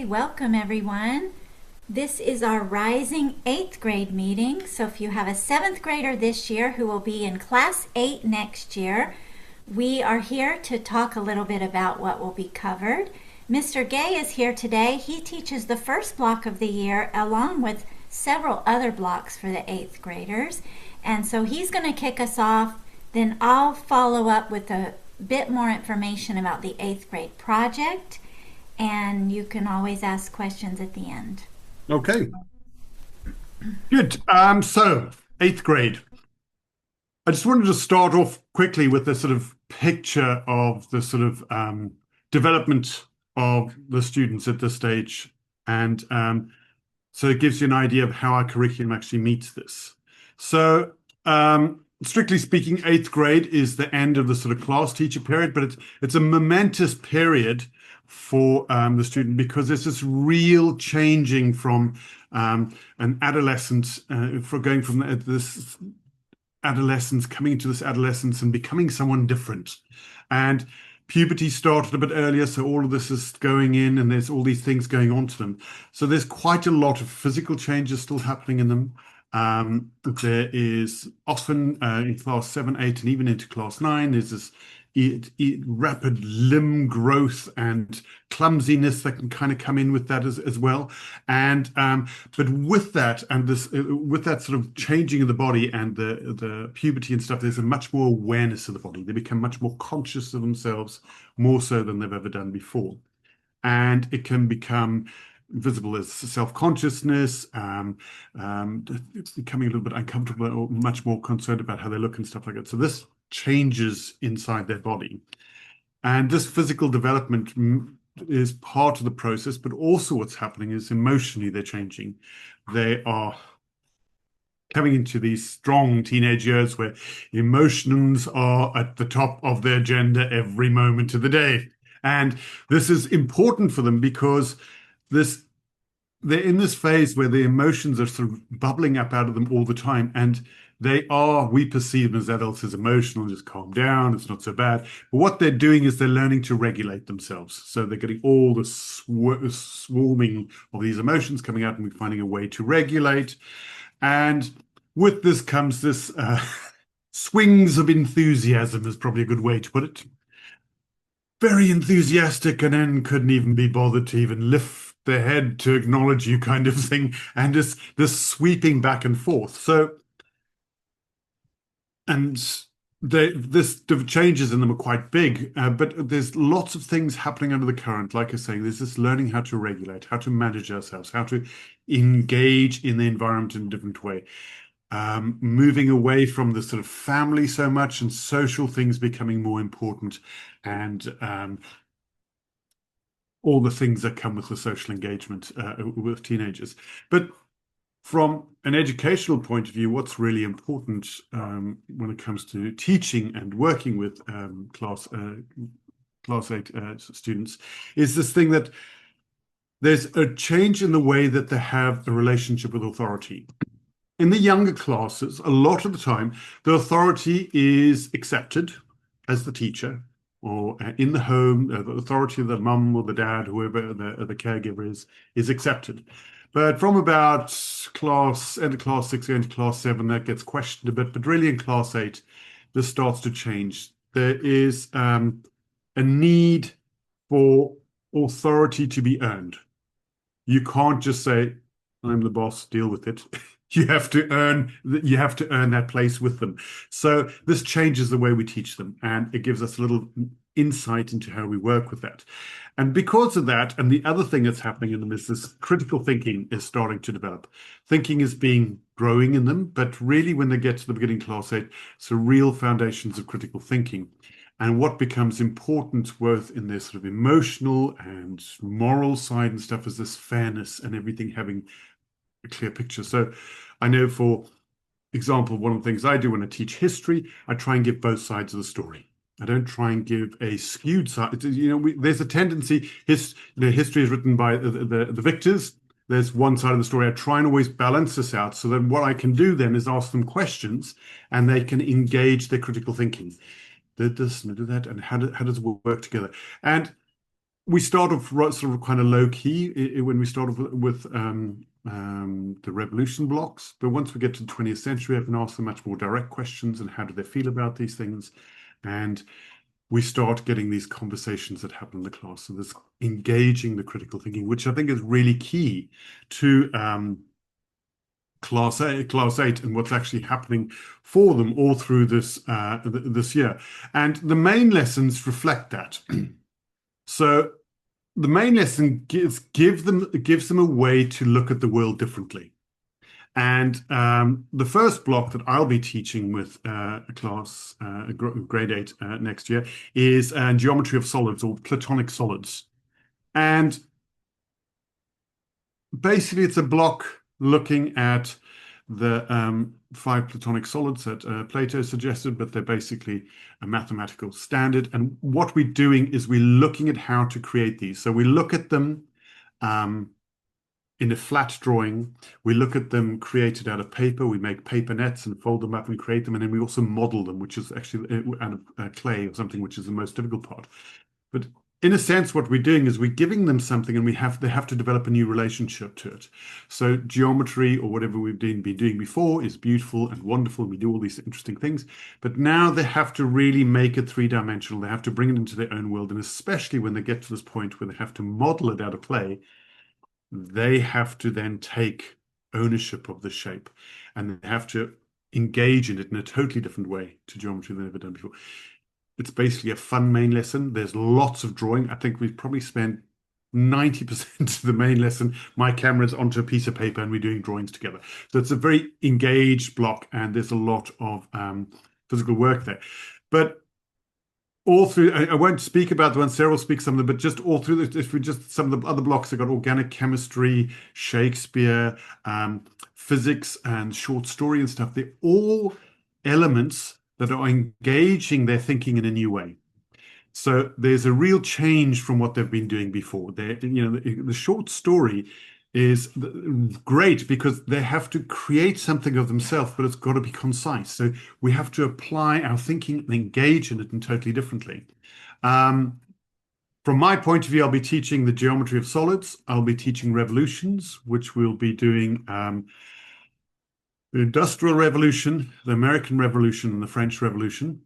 welcome everyone. This is our rising 8th grade meeting. So if you have a 7th grader this year who will be in class 8 next year, we are here to talk a little bit about what will be covered. Mr. Gay is here today. He teaches the first block of the year along with several other blocks for the 8th graders. And so he's going to kick us off. Then I'll follow up with a bit more information about the 8th grade project. And you can always ask questions at the end. Okay, good. So 8th grade. I just wanted to start off quickly with the sort of picture of the sort of development of the students at this stage. And so it gives you an idea of how our curriculum actually meets this. So strictly speaking, 8th grade is the end of the sort of class teacher period, but it's a momentous period for the student because there's this real changing from an adolescent, for going from this adolescence, coming into this adolescence and becoming someone different. And puberty started a bit earlier, so all of this is going in and there's all these things going on to them. So there's quite a lot of physical changes still happening in them. There is often in class 7, 8, and even into class 9, there's this rapid limb growth and clumsiness that can kind of come in with that as well. And but with that and this with that sort of changing of the body and the puberty and stuff, there's a much more awareness of the body. They become much more conscious of themselves, more so than they've ever done before. And it can become visible as self-consciousness, becoming a little bit uncomfortable or much more concerned about how they look and stuff like that. So this changes inside their body. And this physical development is part of the process, but also what's happening is emotionally they're changing. They are coming into these strong teenage years where emotions are at the top of their agenda every moment of the day. And this is important for them because they're in this phase where the emotions are sort of bubbling up out of them all the time. And we perceive them as adults as emotional, just calm down, it's not so bad. But what they're doing is they're learning to regulate themselves. So they're getting all the swarming of these emotions coming out and we're finding a way to regulate. And with this comes this swings of enthusiasm is probably a good way to put it. Very enthusiastic and then couldn't even be bothered to even lift their head to acknowledge you kind of thing. And this sweeping back and forth. So and this changes in them are quite big, but there's lots of things happening under the current. Like I say, there's this learning how to regulate, how to manage ourselves, how to engage in the environment in a different way. Moving away from the sort of family so much and social things becoming more important, and all the things that come with the social engagement with teenagers. But from an educational point of view, what's really important when it comes to teaching and working with class 8 students is this thing that there's a change in the way that they have a relationship with authority. In the younger classes, a lot of the time, the authority is accepted as the teacher, or in the home, the authority of the mum or the dad, whoever the caregiver is accepted. But from about end of class 6 going to class 7, that gets questioned a bit. But really in class 8, this starts to change. There is a need for authority to be earned. You can't just say, I'm the boss, deal with it. You have to earn that place with them. So this changes the way we teach them, and it gives us a little insight into how we work with that. And because of that, and the other thing that's happening in them is this critical thinking is starting to develop. Thinking is growing in them, but really when they get to the beginning class 8, it's the real foundations of critical thinking. And what becomes important both in their sort of emotional and moral side and stuff is this fairness and everything having a clear picture. So I know, for example, one of the things I do when I teach history, I try and give both sides of the story. I don't try and give a skewed side. There's a tendency, history is written by the victors. There's one side of the story. I try and always balance this out so that what I can do then is ask them questions and they can engage their critical thinking. Did this and did that, and how does it work together? And we start off sort of kind of low key when we start off with the revolution blocks. But once we get to the 20th century, I can ask them much more direct questions and how do they feel about these things. And we start getting these conversations that happen in the class. So this engaging the critical thinking, which I think is really key to class eight, and what's actually happening for them all through this year. And the main lessons reflect that. So the main lesson gives them a way to look at the world differently. And the first block that I'll be teaching with a class, grade 8 next year, is geometry of solids or platonic solids. And basically, it's a block looking at the 5 platonic solids that Plato suggested, but they're basically a mathematical standard. And what we're doing is we're looking at how to create these. So we look at them in a flat drawing. We look at them created out of paper. We make paper nets and fold them up and create them. And then we also model them, which is actually out of clay or something, which is the most difficult part. But in a sense, what we're doing is we're giving them something, and they have to develop a new relationship to it. So geometry or whatever we've been doing before is beautiful and wonderful. We do all these interesting things, but now they have to really make it three-dimensional. They have to bring it into their own world, and especially when they get to this point where they have to model it out of clay, they have to then take ownership of the shape, and they have to engage in it in a totally different way to geometry than they've ever done before. It's basically a fun main lesson. There's lots of drawing. I think we've probably spent 90% of the main lesson. My camera's onto a piece of paper and we're doing drawings together. So it's a very engaged block, and there's a lot of physical work there. But all through, I won't speak about the one, Sarah will speak some of them, but just all through, if we just some of the other blocks, I've got organic chemistry, Shakespeare, physics, and short story and stuff. They're all elements that are engaging their thinking in a new way. So there's a real change from what they've been doing before. The short story is great because they have to create something of themselves, but it's got to be concise. So we have to apply our thinking and engage in it and totally differently. From my point of view, I'll be teaching the geometry of solids. I'll be teaching revolutions, which we'll be doing the Industrial Revolution, the American Revolution, and the French Revolution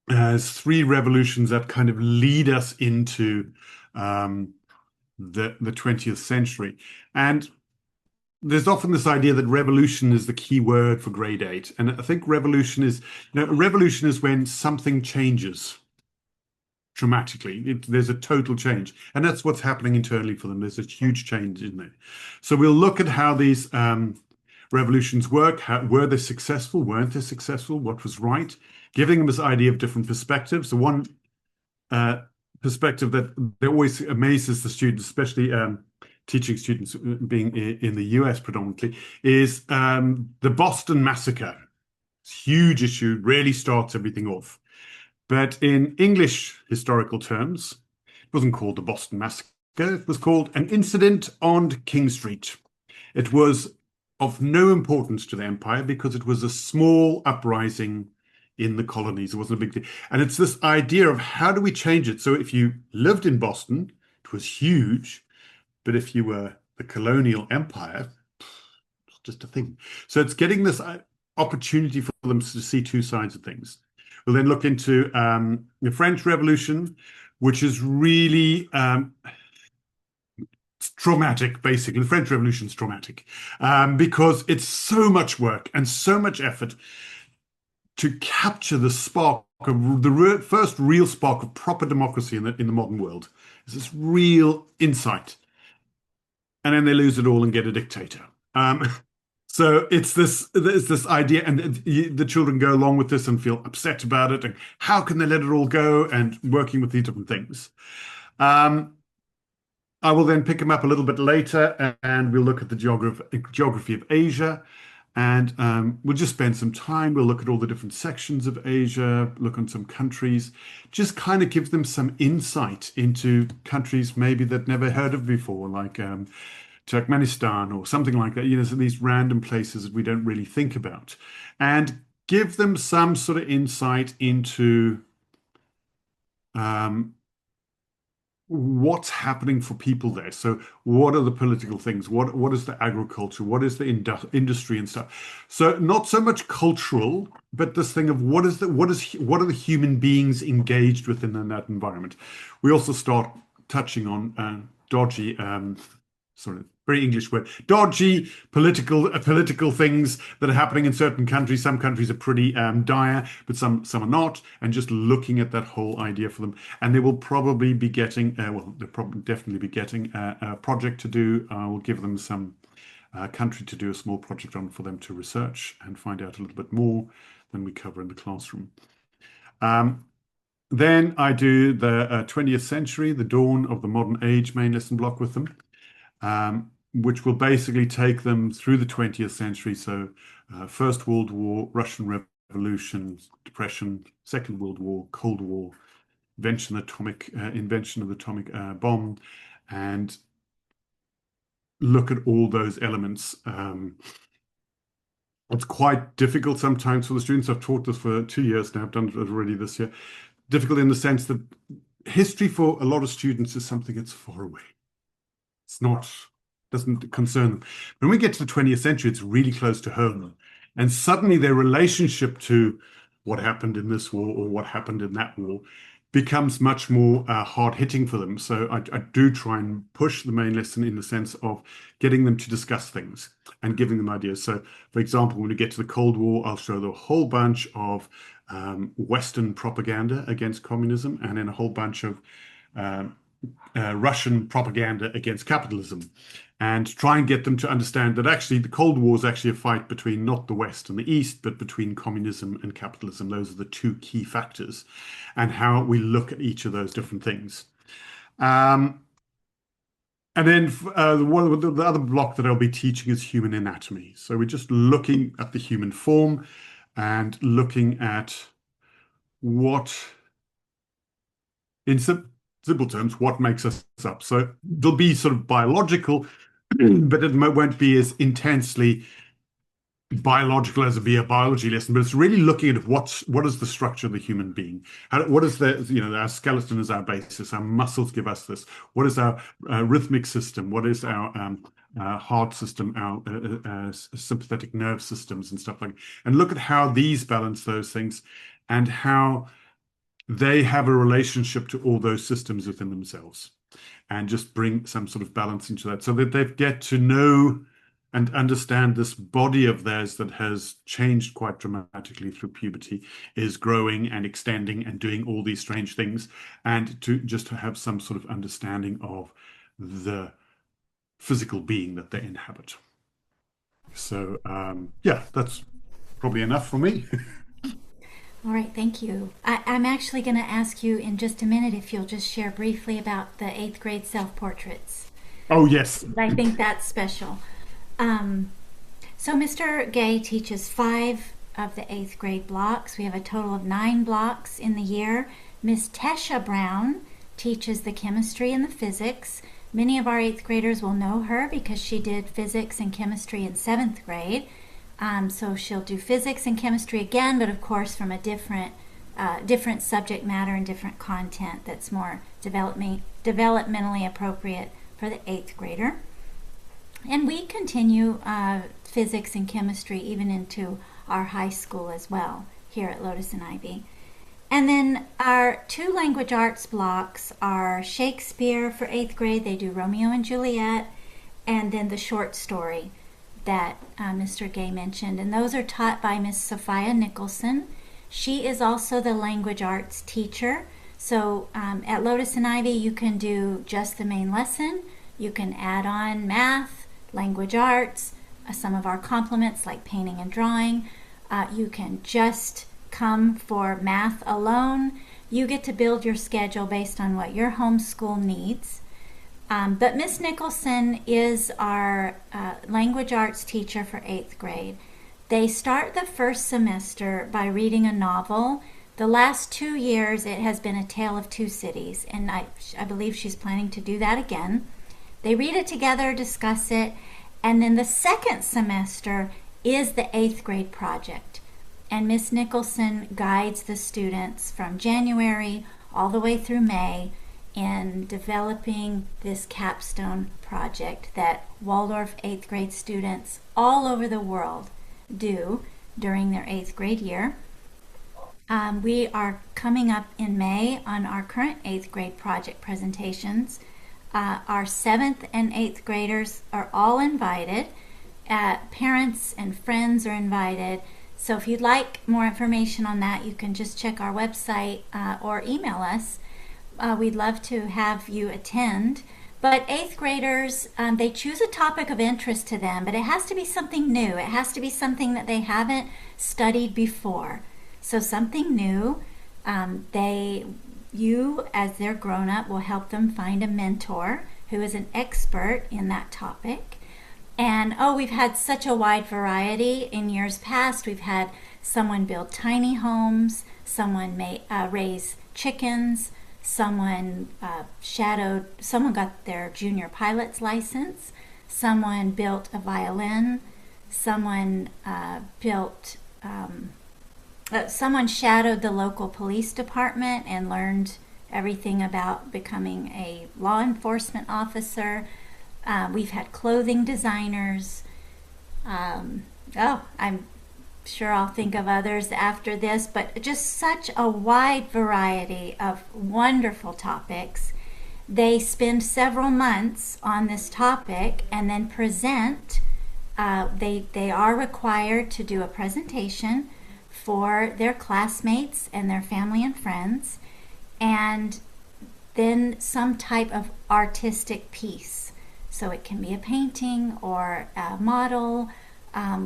as 3 revolutions that kind of lead us into the 20th century. And there's often this idea that revolution is the key word for grade 8. And I think revolution is when something changes dramatically. There's a total change. And that's what's happening internally for them. There's a huge change in there. So we'll look at how these revolutions work. Were they successful? Weren't they successful? What was right? Giving them this idea of different perspectives. The one perspective that always amazes the students, especially teaching students being in the US predominantly, is the Boston Massacre. It's a huge issue, really starts everything off. But in English historical terms, it wasn't called the Boston Massacre. It was called an incident on King Street. It was of no importance to the empire because it was a small uprising in the colonies. It wasn't a big deal. And it's this idea of how do we change it? So if you lived in Boston, it was huge. But if you were the colonial empire, it's just a thing. So it's getting this opportunity for them to see two sides of things. We'll then look into the French Revolution, which is really traumatic, basically. The French Revolution is traumatic because it's so much work and so much effort to capture the spark of the first real spark of proper democracy in the modern world. It's this real insight. And then they lose it all and get a dictator. So it's this idea, and the children go along with this and feel upset about it. And how can they let it all go? And working with these different things. I will then pick them up a little bit later, and we'll look at the geography of Asia. And we'll just spend some time. We'll look at all the different sections of Asia, look on some countries, just kind of give them some insight into countries maybe that never heard of before, like Turkmenistan or something like that. So these random places that we don't really think about, and give them some sort of insight into what's happening for people there. So what are the political things? What is the agriculture? What is the industry and stuff? So not so much cultural, but this thing of what are the human beings engaged within in that environment. We also start touching on dodgy sort of very English word, dodgy political things that are happening in certain countries. Some countries are pretty dire, but some are not. And just looking at that whole idea for them, and they will probably be getting, well, they'll probably definitely be getting a project to do. I will give them some country to do a small project on for them to research and find out a little bit more than we cover in the classroom. Then I do the 20th century, the dawn of the modern age main lesson block with them. Which will basically take them through the 20th century. So, First World War, Russian Revolution, Depression, Second World War, Cold War, invention of the atomic bomb, and look at all those elements. It's quite difficult sometimes for the students. I've taught this for 2 years now. I've done it already this year. Difficult in the sense that history for a lot of students is something that's far away. It's not, doesn't concern them. When we get to the 20th century, it's really close to home. And suddenly their relationship to what happened in this war or what happened in that war becomes much more hard-hitting for them. So I do try and push the main lesson in the sense of getting them to discuss things and giving them ideas. So, for example, when we get to the Cold War, I'll show them a whole bunch of Western propaganda against communism and then a whole bunch of Russian propaganda against capitalism, and try and get them to understand that actually the Cold War is actually a fight between not the West and the East, but between communism and capitalism. Those are the two key factors, and how we look at each of those different things. And then the other block that I'll be teaching is human anatomy. So we're just looking at the human form and looking at what, in simple terms, what makes us up. So it'll be sort of biological, but it won't be as intensely biological as it'd be a biology lesson. But it's really looking at what is the structure of the human being. What is our skeleton is our basis. Our muscles give us this. What is our rhythmic system? What is our heart system? Our sympathetic nerve systems and stuff like that. And look at how these balance those things, and how they have a relationship to all those systems within themselves, and just bring some sort of balance into that so that they get to know and understand this body of theirs that has changed quite dramatically through puberty, is growing and extending and doing all these strange things, and to just have some sort of understanding of the physical being that they inhabit. So, yeah, that's probably enough for me. All right, thank you. I'm actually going to ask you in just a minute if you'll just share briefly about the 8th grade self-portraits. Oh, yes. I think that's special. So Mr. Gay teaches 5 of the 8th grade blocks. We have a total of 9 blocks in the year. Miss Tesha Brown teaches the chemistry and the physics. Many of our 8th graders will know her because she did physics and chemistry in 7th grade. So she'll do physics and chemistry again, but of course from a different subject matter and different content that's more developmentally appropriate for the 8th grader. And we continue physics and chemistry even into our high school as well here at Lotus and Ivy. And then our 2 language arts blocks are Shakespeare for 8th grade. They do Romeo and Juliet, and then the short story that Mr. Gay mentioned, and those are taught by Miss Sophia Nicholson. She is also the language arts teacher. So at Lotus and Ivy, you can do just the main lesson. You can add on math, language arts, some of our complements like painting and drawing. You can just come for math alone. You get to build your schedule based on what your homeschool needs. But Miss Nicholson is our language arts teacher for 8th grade. They start the first semester by reading a novel. The last 2 years it has been A Tale of Two Cities, and I believe she's planning to do that again. They read it together, discuss it, and then the second semester is the 8th grade project. And Miss Nicholson guides the students from January all the way through May in developing this capstone project that Waldorf 8th grade students all over the world do during their 8th grade year. We are coming up in May on our current 8th grade project presentations. Our 7th and 8th graders are all invited. Parents and friends are invited. So if you'd like more information on that, you can just check our website or email us. We'd love to have you attend. But 8th graders, they choose a topic of interest to them, but it has to be something new. It has to be something that they haven't studied before. So something new. You, as their grown-up, will help them find a mentor who is an expert in that topic. And we've had such a wide variety in years past. We've had someone build tiny homes, someone raise chickens, someone got their junior pilot's license, someone built a violin, someone shadowed the local police department and learned everything about becoming a law enforcement officer. We've had clothing designers. I'm sure I'll think of others after this, but just such a wide variety of wonderful topics. They spend several months on this topic and then present. They are required to do a presentation for their classmates and their family and friends, and then some type of artistic piece. So it can be a painting or a model,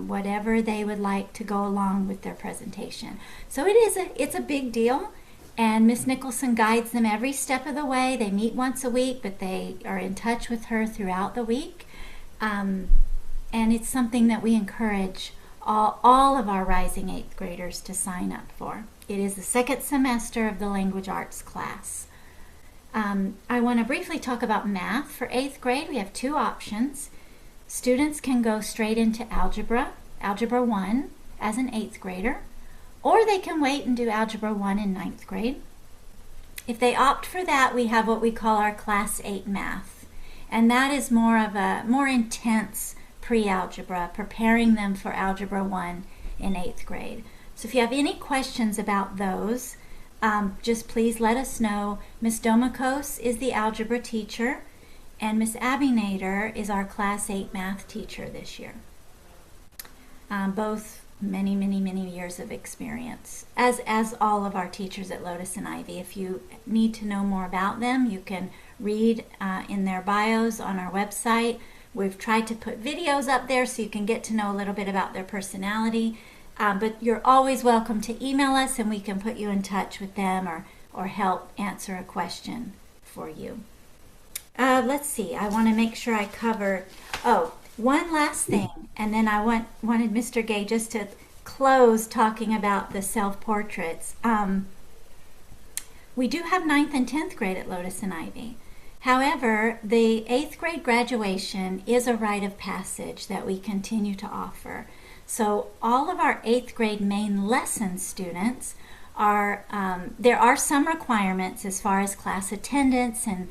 whatever they would like to go along with their presentation. So it's a big deal, and Miss Nicholson guides them every step of the way. They meet once a week, but they are in touch with her throughout the week, and it's something that we encourage all of our rising 8th graders to sign up for. It is the second semester of the language arts class. I want to briefly talk about math. For 8th grade, we have two options. Students can go straight into Algebra 1 as an 8th grader, or they can wait and do Algebra 1 in 9th grade. If they opt for that, we have what we call our Class 8 math, and that is more of a more intense pre-algebra, preparing them for Algebra 1 in 8th grade. So if you have any questions about those, just please let us know. Miss Domikos is the algebra teacher, and Miss Abby Nader is our Class 8 math teacher this year. Both many, many, many years of experience, as all of our teachers at Lotus and Ivy. If you need to know more about them, you can read in their bios on our website. We've tried to put videos up there so you can get to know a little bit about their personality. But you're always welcome to email us, and we can put you in touch with them or help answer a question for you. Let's see. I want to make sure I cover. One last thing, and then I wanted Mr. Gay just to close talking about the self-portraits. We do have 9th and 10th grade at Lotus and Ivy. However, the 8th grade graduation is a rite of passage that we continue to offer. So all of our 8th grade main lesson students there are some requirements as far as class attendance and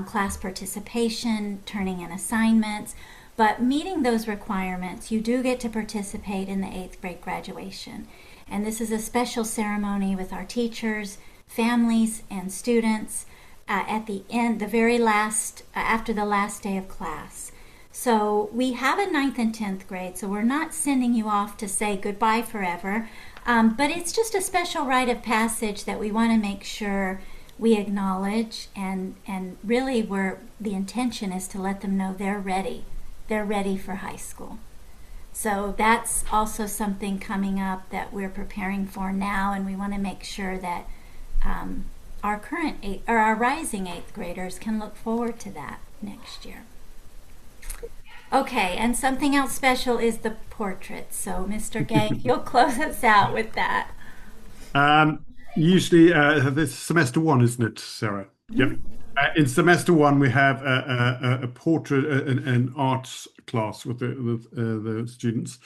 class participation, turning in assignments, but meeting those requirements, you do get to participate in the 8th grade graduation. And this is a special ceremony with our teachers, families, and students at the end, the very last, after the last day of class. So we have a 9th and 10th grade, so we're not sending you off to say goodbye forever, but it's just a special rite of passage that we want to make sure we acknowledge, and really the intention is to let them know they're ready. They're ready for high school. So that's also something coming up that we're preparing for now, and we want to make sure that our rising 8th graders can look forward to that next year. Okay, and something else special is the portraits. So, Mr. Gay, you'll close us out with that. Usually, this semester one, isn't it, Sarah? Mm-hmm. Yep. In semester one, we have a portrait, an arts class with the students,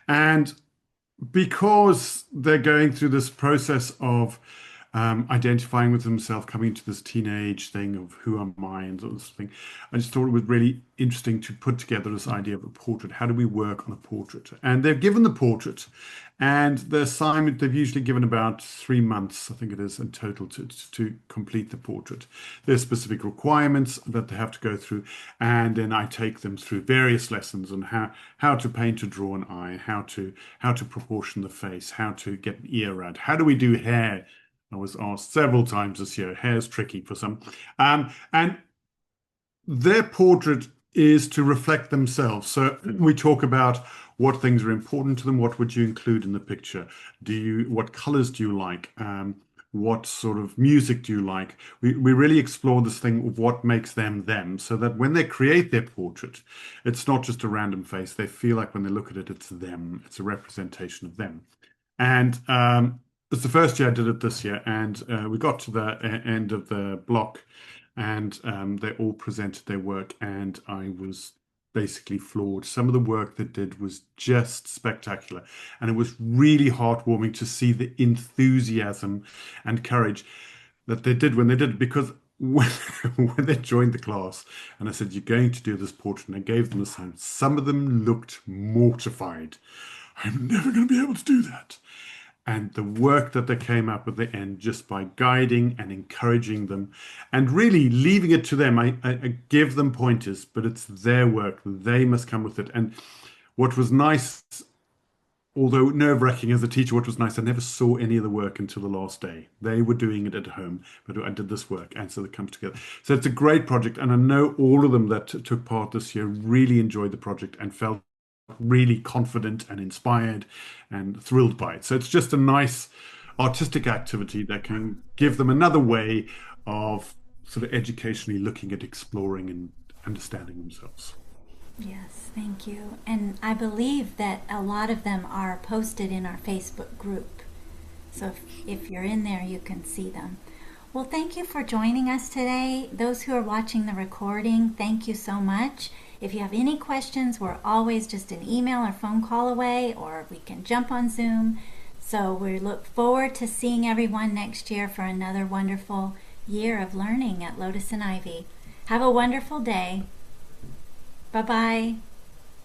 and because they're going through this process of identifying with himself, coming into this teenage thing of who am I and sort of thing. I just thought it was really interesting to put together this idea of a portrait. How do we work on a portrait? And they've given the portrait, and the assignment they've usually given about 3 months, I think it is, in total to complete the portrait. There's specific requirements that they have to go through, and then I take them through various lessons on how to paint or draw an eye, how to proportion the face, how to get an ear right, how do we do hair. I was asked several times this year. Hair's tricky for some. And their portrait is to reflect themselves. So we talk about what things are important to them. What would you include in the picture? What colors do you like? What sort of music do you like? We really explore this thing of what makes them them, so that when they create their portrait, it's not just a random face. They feel like when they look at it, it's them. It's a representation of them. And it's the first year I did it this year, and we got to the end of the block, and they all presented their work, and I was basically floored. Some of the work they did was just spectacular, and it was really heartwarming to see the enthusiasm and courage that they did when they did it, because when they joined the class and I said, you're going to do this portrait, and I gave them the sign, some of them looked mortified. I'm never going to be able to do that. And the work that they came up with at the end, just by guiding and encouraging them and really leaving it to them. I give them pointers, but it's their work. They must come with it. And what was nice, although nerve-wracking as a teacher, what was nice, I never saw any of the work until the last day. They were doing it at home, but I did this work, and so it comes together. So it's a great project, and I know all of them that took part this year really enjoyed the project and felt really confident and inspired and thrilled by it. So it's just a nice artistic activity that can give them another way of sort of educationally looking at exploring and understanding themselves. Yes, thank you. And I believe that a lot of them are posted in our Facebook group. So if you're in there, you can see them. Well, thank you for joining us today. Those who are watching the recording, thank you so much. If you have any questions, we're always just an email or phone call away, or we can jump on Zoom. So we look forward to seeing everyone next year for another wonderful year of learning at Lotus and Ivy. Have a wonderful day. Bye-bye.